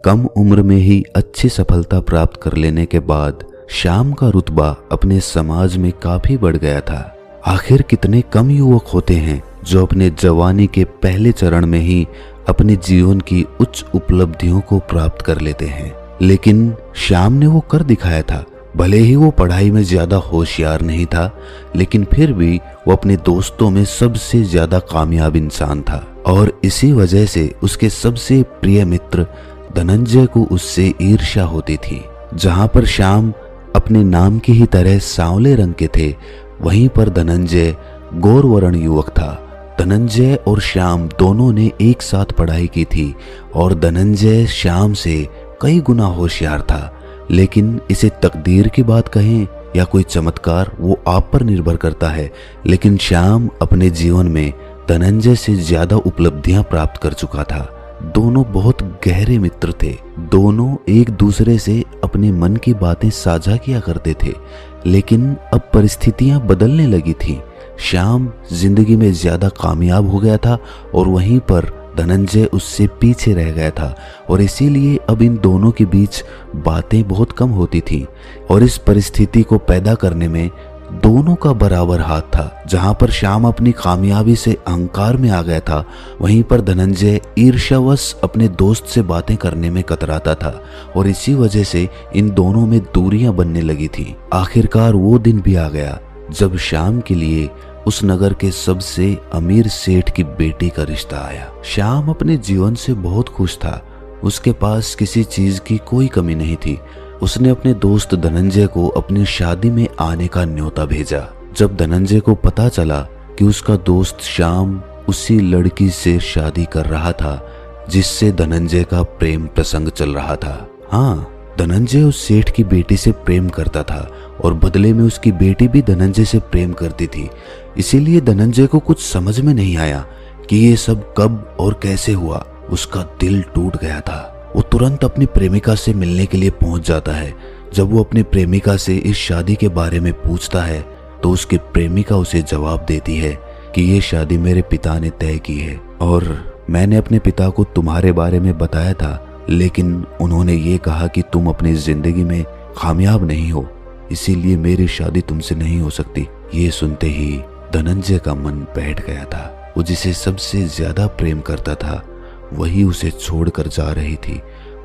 कम उम्र में ही अच्छी सफलता प्राप्त कर लेने के बाद श्याम का रुतबा अपने समाज में काफी बढ़ गया था। आखिर कितने कम युवक होते हैं जो अपने जवानी के पहले चरण में ही अपने जीवन की उच्च उपलब्धियों को प्राप्त कर लेते हैं, लेकिन श्याम ने वो कर दिखाया था। भले ही वो पढ़ाई में ज्यादा होशियार नहीं था, लेकिन फिर भी वो अपने दोस्तों में सबसे ज्यादा कामयाब इंसान था और इसी वजह से उसके सबसे प्रिय मित्र धनंजय को उससे ईर्ष्या होती थी। जहां पर श्याम अपने नाम की ही तरह सांवले रंग के थे, वहीं पर धनंजय गौरवर्ण युवक था। धनंजय और श्याम दोनों ने एक साथ पढ़ाई की थी और धनंजय श्याम से कई गुना होशियार था, लेकिन इसे तकदीर की बात कहें या कोई चमत्कार वो आप पर निर्भर करता है, लेकिन श्याम अपने जीवन में धनंजय से ज्यादा उपलब्धियां प्राप्त कर चुका था। दोनों बहुत गहरे मित्र थे। दोनों एक दूसरे से अपने मन की बातें साझा किया करते थे, लेकिन अब परिस्थितियां बदलने लगी थी। श्याम जिंदगी में ज्यादा कामयाब हो गया था और वहीं पर धनंजय उससे पीछे रह गया था और इसीलिए अब इन दोनों के बीच बातें बहुत कम होती थी और इस परिस्थिति को पैदा करने में दोनों का बराबर हाथ था। जहां पर श्याम अपनी कामयाबी से अहंकार में आ गया था, वहीं पर धनंजय ईर्ष्यावश अपने दोस्त से बातें करने में कतराता था और इसी वजह से इन दोनों में दूरियां बनने लगी थी। आखिरकार वो दिन भी आ गया जब श्याम के लिए उस नगर के सबसे अमीर सेठ की बेटी का रिश्ता आया। श्याम अपने जीवन से बहुत खुश था। उसके पास किसी चीज की कोई कमी नहीं थी। उसने अपने दोस्त धनंजय को अपनी शादी में आने का न्योता भेजा। जब धनंजय को पता चला कि उसका दोस्त श्याम उसी लड़की से शादी कर रहा था जिससे धनंजय का प्रेम प्रसंग चल रहा था। हाँ, धनंजय उस सेठ की बेटी से प्रेम करता था और बदले में उसकी बेटी भी धनंजय से प्रेम करती थी। इसीलिए धनंजय को कुछ समझ में नहीं आया कि ये सब कब और कैसे हुआ। उसका दिल टूट गया था। वो तुरंत अपनी प्रेमिका से मिलने के लिए पहुंच जाता है। जब वो अपनी प्रेमिका से इस शादी के बारे में पूछता है तो उसकी प्रेमिका उसे जवाब देती है कि ये शादी मेरे पिता ने तय की है और मैंने अपने पिता को तुम्हारे बारे में बताया था, लेकिन उन्होंने ये कहा कि तुम अपनी जिंदगी में कामयाब नहीं हो, इसीलिए मेरी शादी तुमसे नहीं हो सकती। ये सुनते ही धनंजय का मन बैठ गया था। वो जिसे सबसे ज्यादा प्रेम करता था वही उसे छोड़कर जा रही थी,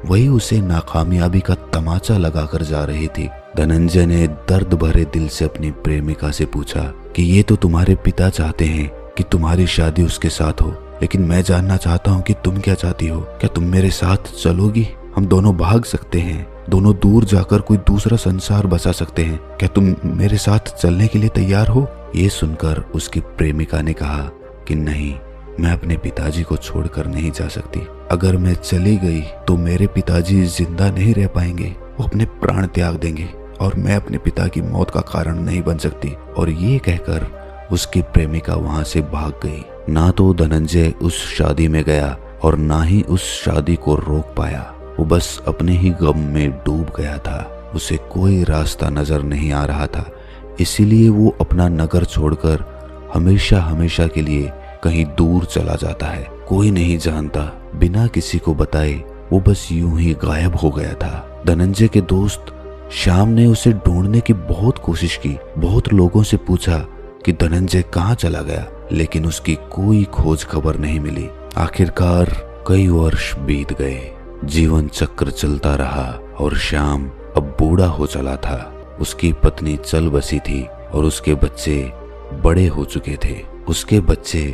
वही उसे नाकामयाबी का तमाचा लगाकर जा रही थी। धनंजय ने दर्द भरे दिल से अपनी प्रेमिका से पूछा कि ये तो तुम्हारे पिता चाहते हैं कि तुम्हारी शादी उसके साथ हो, लेकिन मैं जानना चाहता हूँ कि तुम क्या चाहती हो। क्या तुम मेरे साथ चलोगी? हम दोनों भाग सकते हैं, दोनों दूर जाकर कोई दूसरा संसार बसा सकते हैं। क्या तुम मेरे साथ चलने के लिए तैयार हो? ये सुनकर उसकी प्रेमिका ने कहा कि नहीं, मैं अपने पिताजी को छोड़कर नहीं जा सकती। अगर मैं चली गई तो मेरे पिताजी जिंदा नहीं रह पाएंगे, वो अपने प्राण त्याग देंगे और मैं अपने पिता की मौत का कारण नहीं बन सकती। और ये कहकर उसकी प्रेमिका वहां से भाग गई। ना तो धनंजय उस शादी में गया और ना ही उस शादी को रोक पाया। वो बस अपने ही गम में डूब गया था। उसे कोई रास्ता नजर नहीं आ रहा था, इसीलिए वो अपना नगर छोड़कर हमेशा हमेशा के लिए कहीं दूर चला जाता है। कोई नहीं जानता, बिना किसी को बताए वो बस यूं ही गायब हो गया था। धनंजय के दोस्त श्याम ने उसे ढूंढने की बहुत कोशिश की। बहुत लोगों से पूछा कि धनंजय कहाँ चला गया, लेकिन उसकी कोई खोज खबर नहीं मिली। आखिरकार कई वर्ष बीत गए, जीवन चक्र चलता रहा और श्याम अब बूढ़ा हो चला था। उसकी पत्नी चल बसी थी और उसके बच्चे बड़े हो चुके थे। उसके बच्चे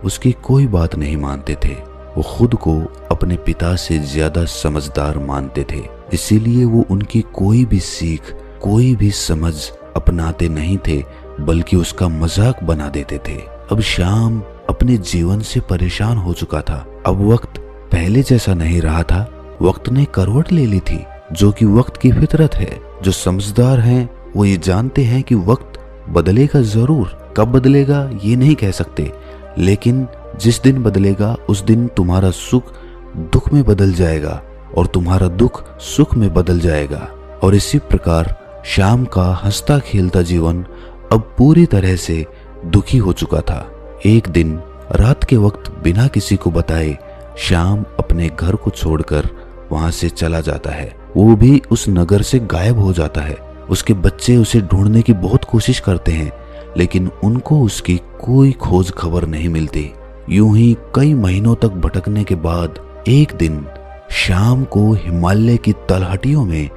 उसकी कोई बात नहीं मानते थे। वो खुद को अपने पिता से ज्यादा समझदार मानते थे, इसीलिए वो उनकी कोई भी सीख, कोई भी समझ अपनाते नहीं थे, बल्कि उसका मजाक बना देते थे। अब श्याम अपने जीवन से परेशान हो चुका था। अब वक्त पहले जैसा नहीं रहा था। वक्त ने करवट ले ली थी, जो कि वक्त की फितरत है। जो समझदार हैं वो ये जानते हैं कि वक्त बदलेगा जरूर। कब बदलेगा ये नहीं कह सकते, लेकिन जिस दिन बदलेगा उस दिन तुम्हारा सुख दुख में बदल जाएगा और तुम्हारा दुख सुख में बदल जाएगा। और इसी प्रकार श्याम का हंसता खेलता जीवन अब पूरी तरह से दुखी हो चुका था। एक दिन रात के वक्त बिना किसी को बताए श्याम अपने घर को छोड़कर वहां से चला जाता है। वो भी उस नगर से गायब हो जाता है। उसके बच्चे उसे ढूंढने की बहुत कोशिश करते हैं, लेकिन उनको उसकी कोई खोज खबर नहीं मिलती। यूं ही कई महीनों तक भटकने के बाद एक दिन श्याम को हिमालय की तलहटियों में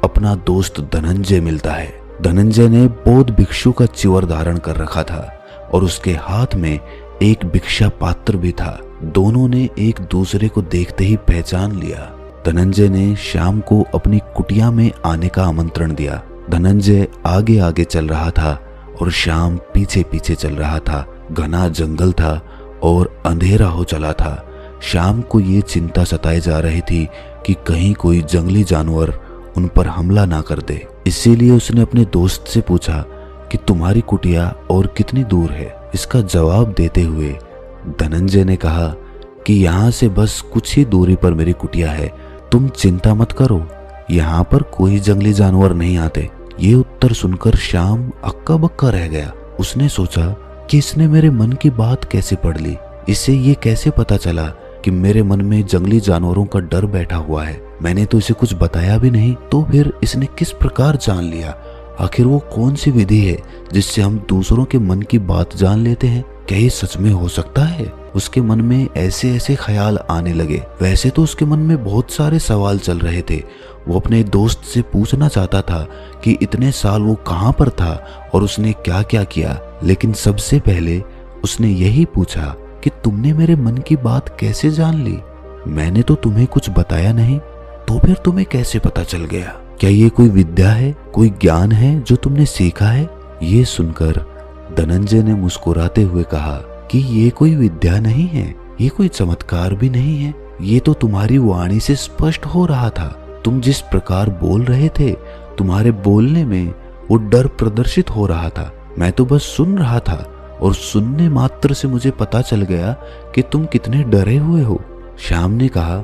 अपना दोस्त धनंजय मिलता है। धनंजय ने बौद्ध भिक्षु का चिवर धारण कर रखा था और उसके हाथ में एक भिक्षा पात्र भी था। दोनों ने एक दूसरे को देखते ही पहचान लिया। धनंजय ने श्याम को अपनी कुटिया में आने का आमंत्रण दिया। धनंजय आगे आगे चल रहा था और श्याम पीछे पीछे चल रहा था। घना जंगल था और अंधेरा हो चला था। श्याम को ये चिंता सताए जा रही थी कि कहीं कोई जंगली जानवर उन पर हमला ना कर दे। इसीलिए उसने अपने दोस्त से पूछा कि तुम्हारी कुटिया और कितनी दूर है। इसका जवाब देते हुए धनंजय ने कहा कि यहाँ से बस कुछ ही दूरी पर मेरी कुटिया है, तुम चिंता मत करो, यहाँ पर कोई जंगली जानवर नहीं आते। ये उत्तर सुनकर श्याम अक्का बक्का रह गया। उसने सोचा कि इसने मेरे मन की बात कैसे पढ़ ली। इसे ये कैसे पता चला कि मेरे मन में जंगली जानवरों का डर बैठा हुआ है। मैंने तो इसे कुछ बताया भी नहीं, तो फिर इसने किस प्रकार जान लिया। आखिर वो कौन सी विधि है जिससे हम दूसरों के मन की बात जान लेते हैं? क्या ये सच में हो सकता है? उसके मन में ऐसे ऐसे ख्याल आने लगे। वैसे तो उसके मन में बहुत सारे सवाल चल रहे थे। वो अपने दोस्त से पूछना चाहता था कि इतने साल वो कहाँ पर था और उसने क्या क्या किया, लेकिन सबसे पहले उसने यही पूछा कि तुमने मेरे मन की बात कैसे जान ली? मैंने तो तुम्हें कुछ बताया नहीं, तो फिर तुम्हें कैसे पता चल गया? क्या ये कोई विद्या है, कोई ज्ञान है जो तुमने सीखा है? ये सुनकर धनंजय ने मुस्कुराते हुए कहा कि ये कोई विद्या नहीं है, ये कोई चमत्कार भी नहीं है। ये तो तुम्हारी वाणी से स्पष्ट हो रहा था। तुम जिस प्रकार बोल रहे थे, तुम्हारे बोलने में वो डर प्रदर्शित हो रहा था। मैं तो बस सुन रहा था और सुनने मात्र से मुझे पता चल गया कि तुम कितने डरे हुए हो। श्याम ने कहा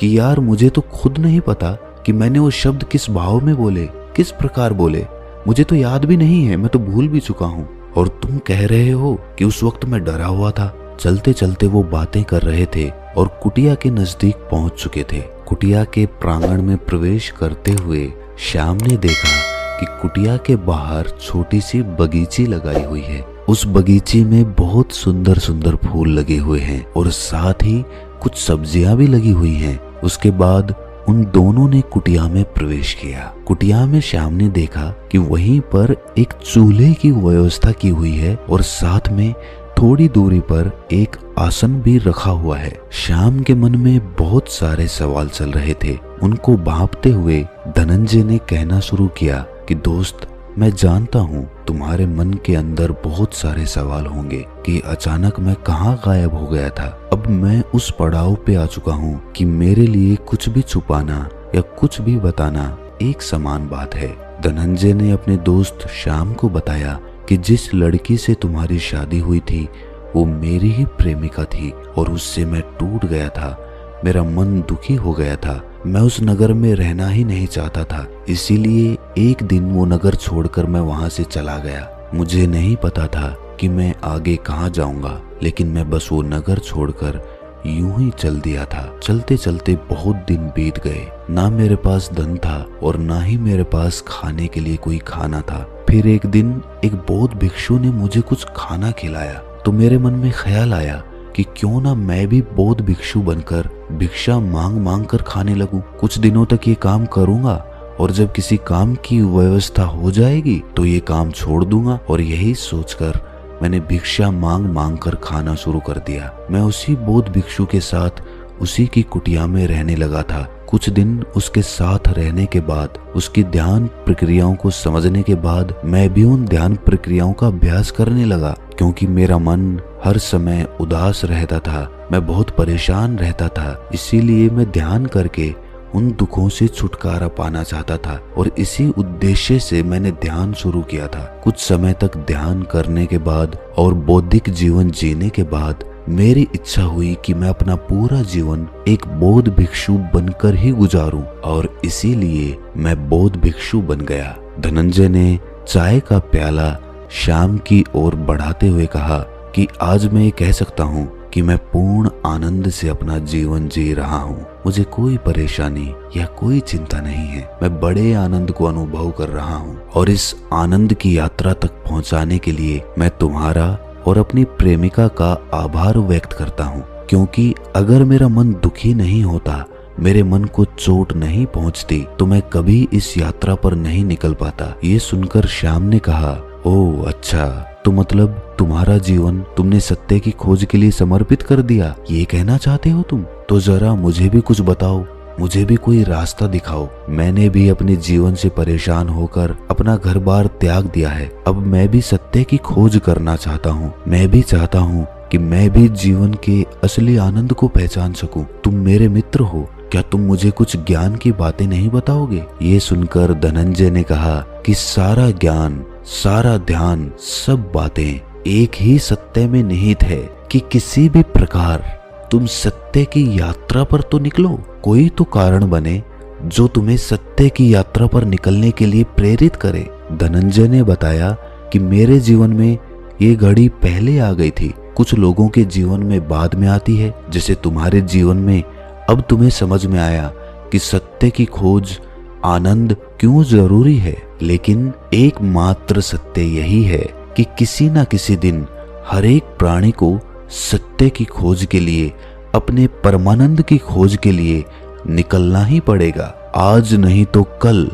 कि यार, मुझे तो खुद नहीं पता कि मैंने वो शब्द किस भाव में बोले, किस प्रकार बोले। मुझे तो याद भी नहीं है, मैं तो भूल भी चुका हूँ। और तुम कह रहे हो कि उस वक्त मैं डरा हुआ था। चलते चलते वो बातें कर रहे थे और कुटिया के नजदीक पहुंच चुके थे। कुटिया के प्रांगण में प्रवेश करते हुए श्याम ने देखा कि कुटिया के बाहर छोटी सी बगीची लगाई हुई है। उस बगीचे में बहुत सुंदर सुंदर फूल लगे हुए हैं और साथ ही कुछ सब्जियां भी लगी हुई हैं। उसके बाद उन दोनों ने कुटिया में प्रवेश किया। कुटिया में श्याम ने देखा कि वहीं पर एक चूल्हे की व्यवस्था की हुई है और साथ में थोड़ी दूरी पर एक आसन भी रखा हुआ है। श्याम के मन में बहुत सारे सवाल चल रहे थे। उनको भांपते हुए धनंजय ने कहना शुरू किया कि दोस्त, मैं जानता हूँ तुम्हारे मन के अंदर बहुत सारे सवाल होंगे कि अचानक मैं कहाँ गायब हो गया था। अब मैं उस पड़ाव पे आ चुका हूँ कि मेरे लिए कुछ भी छुपाना या कुछ भी बताना एक समान बात है। धनंजय ने अपने दोस्त श्याम को बताया कि जिस लड़की से तुम्हारी शादी हुई थी वो मेरी ही प्रेमिका थी और उससे मैं टूट गया था। मेरा मन दुखी हो गया था। मैं उस नगर में रहना ही नहीं चाहता था, इसीलिए एक दिन वो नगर छोड़कर मैं वहां से चला गया। मुझे नहीं पता था कि मैं आगे कहाँ जाऊंगा, लेकिन मैं बस वो नगर छोड़कर यूं ही चल दिया था। चलते चलते बहुत दिन बीत गए। ना मेरे पास धन था और ना ही मेरे पास खाने के लिए कोई खाना था। फिर एक दिन एक बौद्ध भिक्षु ने मुझे कुछ खाना खिलाया, तो मेरे मन में ख्याल आया कि क्यों ना मैं भी बौद्ध भिक्षु बनकर भिक्षा मांग मांग कर खाने लगूं। कुछ दिनों तक ये काम करूंगा और जब किसी काम की व्यवस्था हो जाएगी तो ये काम छोड़ दूंगा। और यही सोचकर मैंने भिक्षा मांग मांग कर खाना शुरू कर दिया। मैं उसी बौद्ध भिक्षु के साथ उसी की कुटिया में रहने लगा था। कुछ दिन उसके साथ रहने के बाद, उसकी ध्यान प्रक्रियाओं को समझने के बाद मैं भी उन ध्यान प्रक्रियाओं का अभ्यास करने लगा। क्योंकि मेरा मन हर समय उदास रहता था, मैं बहुत परेशान रहता था, इसीलिए मैं ध्यान करके उन दुखों से छुटकारा पाना चाहता था और इसी उद्देश्य से मैंने ध्यान शुरू किया था। कुछ समय तक ध्यान करने के बाद और बौद्धिक जीवन जीने के बाद मेरी इच्छा हुई कि मैं अपना पूरा जीवन एक बौद्ध भिक्षु बनकर ही गुजारूं और इसीलिए मैं बौद्ध भिक्षु बन गया। धनंजय ने चाय का प्याला श्याम की ओर बढ़ाते हुए कहा कि आज मैं ये कह सकता हूँ कि मैं पूर्ण आनंद से अपना जीवन जी रहा हूँ। मुझे कोई परेशानी या कोई चिंता नहीं है। मैं बड़े आनंद को अनुभव कर रहा हूँ और इस आनंद की यात्रा तक पहुँचाने के लिए मैं तुम्हारा और अपनी प्रेमिका का आभार व्यक्त करता हूँ, क्योंकि अगर मेरा मन दुखी नहीं होता, मेरे मन को चोट नहीं पहुंचती, तो मैं कभी इस यात्रा पर नहीं निकल पाता। ये सुनकर श्याम ने कहा, ओह अच्छा, तो मतलब तुम्हारा जीवन तुमने सत्य की खोज के लिए समर्पित कर दिया, ये कहना चाहते हो तुम? तो जरा मुझे भी कुछ बताओ, मुझे भी कोई रास्ता दिखाओ। मैंने भी अपने जीवन से परेशान होकर अपना घर बार त्याग दिया है। अब मैं भी सत्य की खोज करना चाहता हूँ। मैं भी चाहता हूँ कि मैं भी जीवन के असली आनंद को पहचान सकूं। तुम मेरे मित्र हो, क्या तुम मुझे कुछ ज्ञान की बातें नहीं बताओगे? ये सुनकर धनंजय ने कहा कि सारा ज्ञान, सारा ध्यान, सब बातें एक ही सत्य में निहित है कि किसी भी प्रकार तुम सत्य की यात्रा पर तो निकलो। कोई तो कारण बने जो तुम्हें सत्य की यात्रा पर निकलने के लिए प्रेरित करे। धनंजय ने बताया कि मेरे जीवन में ये घड़ी पहले आ गई थी, कुछ लोगों के जीवन में बाद में आती है। जैसे तुम्हारे जीवन में अब तुम्हें समझ में आया कि सत्य की खोज, आनंद क्यों जरूरी है। लेकिन एकमात्र सत्य यही है कि किसी न किसी दिन हर एक प्राणी को सत्य की खोज के लिए, अपने परमानंद की खोज के लिए निकलना ही पड़ेगा। आज नहीं तो कल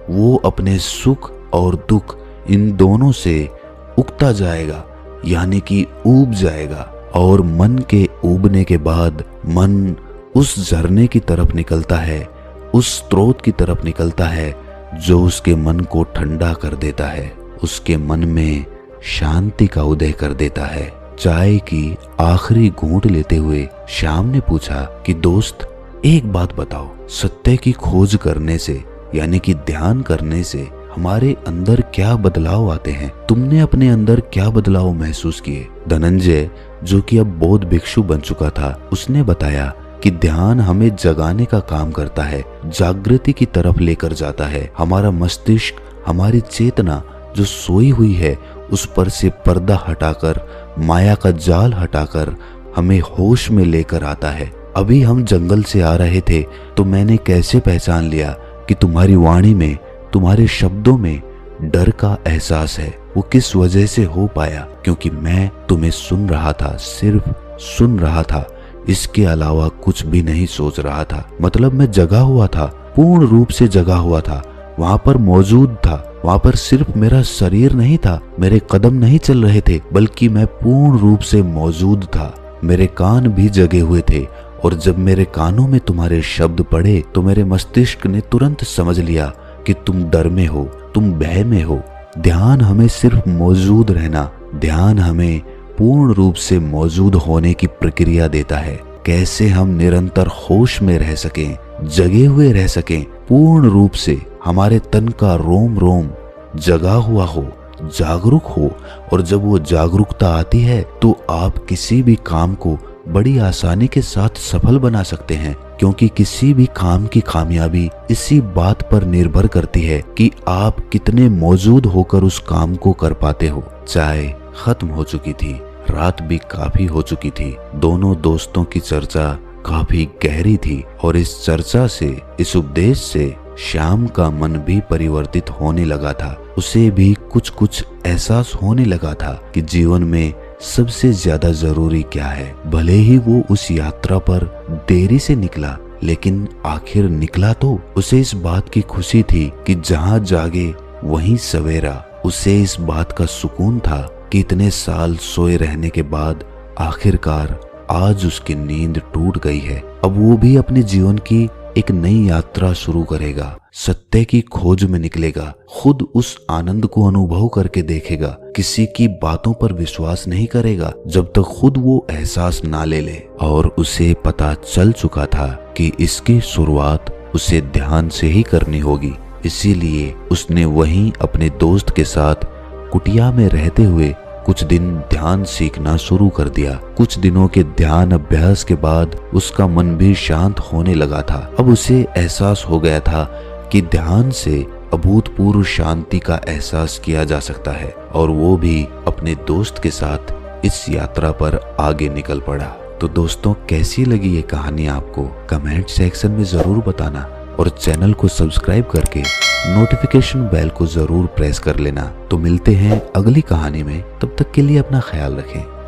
वो अपने सुख और दुख इन दोनों से उगता जाएगा, यानी कि ऊब जाएगा। और मन के ऊबने के बाद मन उस झरने की तरफ निकलता है, उस स्रोत की तरफ निकलता है जो उसके मन को ठंडा कर देता है, उसके मन में शांति का उदय कर देता है। चाय की आखिरी घूंट लेते हुए श्याम ने पूछा कि दोस्त, एक बात बताओ, सत्य की खोज करने से यानी कि ध्यान करने से हमारे अंदर क्या बदलाव आते हैं? तुमने अपने अंदर क्या बदलाव महसूस किए? धनंजय, जो कि अब बौद्ध भिक्षु बन चुका था, उसने बताया कि ध्यान हमें जगाने का काम करता है, जागृति की तरफ लेकर जाता है। हमारा मस्तिष्क, हमारी चेतना जो सोई हुई है, उस पर से पर्दा हटाकर, माया का जाल हटाकर हमें होश में लेकर आता है। अभी हम जंगल से आ रहे थे तो मैंने कैसे पहचान लिया कि तुम्हारी वाणी में, तुम्हारे शब्दों में डर का एहसास है? वो किस वजह से हो पाया? क्योंकि मैं तुम्हें सुन रहा था, सिर्फ सुन रहा था, इसके अलावा कुछ भी नहीं सोच रहा था। मतलब मैं जगा हुआ था, पूर्ण रूप से जगा हुआ था, वहां पर मौजूद था। वहां पर सिर्फ मेरा शरीर नहीं था, मेरे कदम नहीं चल रहे थे, बल्कि मैं पूर्ण रूप से मौजूद था। मेरे कान भी जगे हुए थे और जब मेरे कानों में तुम्हारे शब्द पड़े तो मेरे मस्तिष्क ने तुरंत समझ लिया कि तुम डर में हो, तुम भय में हो। ध्यान हमें सिर्फ मौजूद रहना, ध्यान हमें पूर्ण रूप से मौजूद होने की प्रक्रिया देता है। कैसे हम निरंतर होश में रह सकें, जगे हुए रह सकें, पूर्ण रूप से हमारे तन का रोम रोम जगा हुआ हो, जागरूक हो। और जब वो जागरूकता आती है तो आप किसी भी काम को बड़ी आसानी के साथ सफल बना सकते हैं, क्योंकि किसी भी काम की कामयाबी इसी बात पर निर्भर करती है कि आप कितने मौजूद होकर उस काम को कर पाते हो। चाय खत्म हो चुकी थी, रात भी काफी हो चुकी थी। दोनों दोस्तों की चर्चा काफी गहरी थी और इस चर्चा से, इस उपदेश से श्याम का मन भी परिवर्तित होने लगा था। उसे भी कुछ कुछ एहसास होने लगा था कि जीवन में सबसे ज्यादा जरूरी क्या है। भले ही वो उस यात्रा पर देरी से निकला, लेकिन आखिर निकला तो। उसे इस बात की खुशी थी कि जहाँ जागे वहीं सवेरा। उसे इस बात का सुकून था कि इतने साल सोए रहने के बाद आखिरकार आज उसकी नींद टूट गई है। अब वो भी अपने जीवन की एक नई यात्रा शुरू करेगा, सत्य की खोज में निकलेगा, खुद उस आनंद को अनुभव करके देखेगा। किसी की बातों पर विश्वास नहीं करेगा जब तक खुद वो एहसास ना ले ले। और उसे पता चल चुका था कि इसकी शुरुआत उसे ध्यान से ही करनी होगी। इसीलिए उसने वहीं अपने दोस्त के साथ कुटिया में रहते हुए कुछ दिन ध्यान सीखना शुरू कर दिया। कुछ दिनों के ध्यान अभ्यास के बाद उसका मन भी शांत होने लगा था। अब उसे एहसास हो गया था कि ध्यान से अभूतपूर्व शांति का एहसास किया जा सकता है। और वो भी अपने दोस्त के साथ इस यात्रा पर आगे निकल पड़ा। तो दोस्तों कैसी लगी ये कहानी आपको कमेंट सेक्शन में जरूर बताना और चैनल को सब्सक्राइब करके नोटिफिकेशन बेल को जरूर प्रेस कर लेना। तो मिलते हैं अगली कहानी में, तब तक के लिए अपना ख्याल रखें।